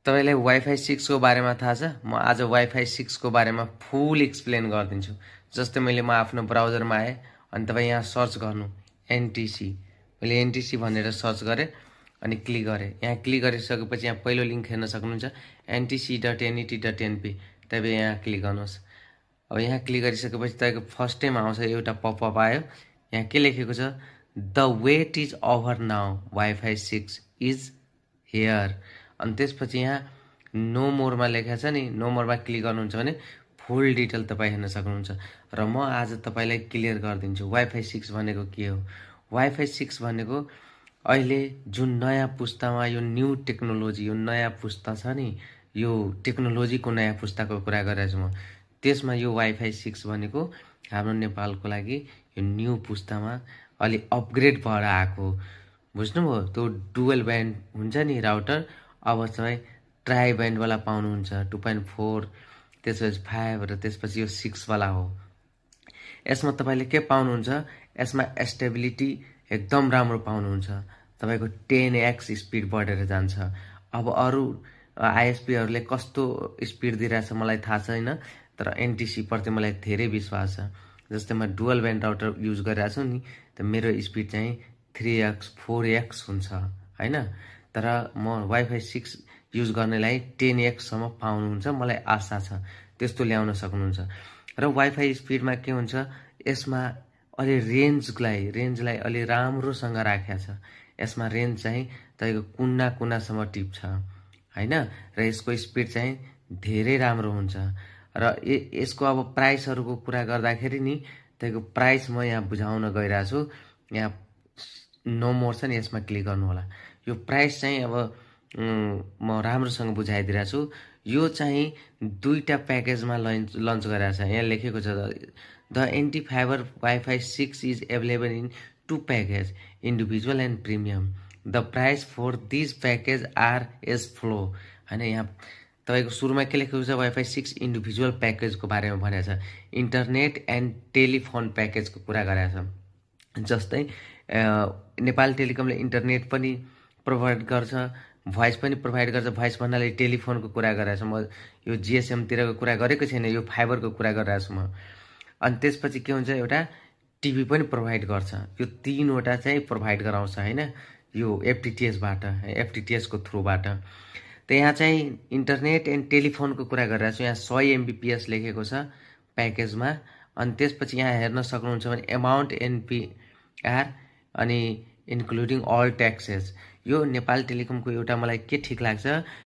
तपाईलाई वाइफाई 6 को बारेमा थाहा छ? म आज वाइफाई 6 को बारेमा फुल एक्सप्लेन गरिदिन्छु। जस्तै मैले म आफ्नो ब्राउजरमा आएँ अनि तपाईँ यहाँ सर्च गर्नु एनटीसी। मैले एनटीसी भनेर सर्च गरेँ अनि क्लिक गरेँ। यहाँ क्लिक गरिसकेपछि यहाँ पहिलो लिङ्क हेर्न सक्नुहुन्छ ntc.net.np। तपाईँ यहाँ क्लिक गर्नुहोस्। अब यहाँ क्लिक गरिसकेपछि तपाईँको फर्स्ट टाइम आउँछ एउटा पपअप आयो। यहाँ के लेखेको छ? The wait is over now, WiFi 6 is here. अनि त्यसपछि यहाँ नो मोरमा लेखेको छ नि, नो मोरमा क्लिक गर्नुहुन्छ भने फुल डिटेल तपाईँ हेर्न सक्नुहुन्छ। र म आज तपाईँलाई क्लियर गरिदिन्छु वाइफाई 6 भनेको के हो। वाइफाई 6 भनेको अहिले जुन नयाँ पुस्तामा यो न्यू टेक्नोलोजी, यो नयाँ पुस्ता छ नि, यो टेक्नोलोजीको नयाँ पुस्ताको कुरा गरिरहेको छु म। त्यसमा यो वाइफाई 6 भनेको हाम्रो नेपालको लागि यो न्यू पुस्तामा अलि अपग्रेड भएर आएको। बुझ्नुभयो? त्यो डुअल ब्यान्ड हुन्छ नि राउटर, अब चाहिँ ट्राई ब्यान्डवाला पाउनुहुन्छ 2.4, त्यसपछि 5 र त्यसपछि यो 6 वाला हो। यसमा तपाईँले के पाउनुहुन्छ? यसमा स्टेबिलिटी एकदम राम्रो पाउनुहुन्छ। तपाईँको 10x स्पिड बढेर जान्छ। अब अरू आइएसपीहरूले कस्तो स्पिड दिइरहेछ मलाई थाहा छैन, तर एनटीसी प्रति मलाई धेरै विश्वास छ। जस्तै म डुअल ब्यान्ड राउटर युज गरिरहेको छु नि, त मेरो स्पिड चाहिँ 3x 4x हुन्छ हैन। तर म वाइफाई 6 युज गर्नेलाई 10x सम्म पाउनुहुन्छ, मलाई आशा छ त्यस्तो ल्याउन सक्नुहुन्छ। र वाइफाई स्पिडमा के हुन्छ, यसमा अलि रेन्जलाई अलि राम्रोसँग राखेको छ। यसमा रेन्ज चाहिँ तपाईँको कुना कुनासम्म टिप्छ हैन। र यसको स्पिड चाहिँ धेरै राम्रो हुन्छ। र यसको अब प्राइसहरूको कुरा गर्दाखेरि नि, तपाईँको प्राइस म यहाँ बुझाउन गइरहेको छु। यहाँ नो मोर छ नि, यसमा क्लिक गर्नु होला। यो प्राइस चाहिँ अब म राम्रोसँग बुझाइदिरहेको छु। यो चाहिँ दुईटा प्याकेजमा लन्च गरिरहेको छ। यहाँ लेखेको छ the NT fibre WiFi 6 is available in 2 package, individual and premium. The price for this package are as follow हैन। यहाँ तपाईँको सुरुमा के लेखेको छ? वाइफाई 6 इन्डिभिजुअल प्याकेजको बारेमा भनेको छ। इन्टरनेट एन्ड टेलिफोन प्याकेजको कुरा गरेको छ। जस्तै नेपाल टेलिकमले इन्टरनेट पनि प्रोभाइड गर्छ, भोइस पनि प्रोभाइड गर्छ। भोइस भन्नाले टेलिफोनको कुरा गरिरहेको छु म, यो जिएसएमतिरको कुरा गरेको छैन, यो फाइबरको कुरा गरिरहेको छु म। अनि त्यसपछि के हुन्छ, एउटा टिभी पनि प्रोभाइड गर्छ। यो 3वटा चाहिँ प्रोभाइड गराउँछ हैन, यो एफटिटिएसबाट, एफटिटिएसको थ्रुबाट। त यहाँ चाहिँ इन्टरनेट एन्ड टेलिफोनको कुरा गरिरहेको छु। यहाँ 100 MBPS लेखेको छ प्याकेजमा। अनि त्यसपछि यहाँ हेर्न सक्नुहुन्छ भने एमाउन्ट एनपिआर अनि इन्क्लुडिङ अल ट्याक्सेस। यो नेपाल टेलिकमको एउटा मलाई के ठिक लाग्छ,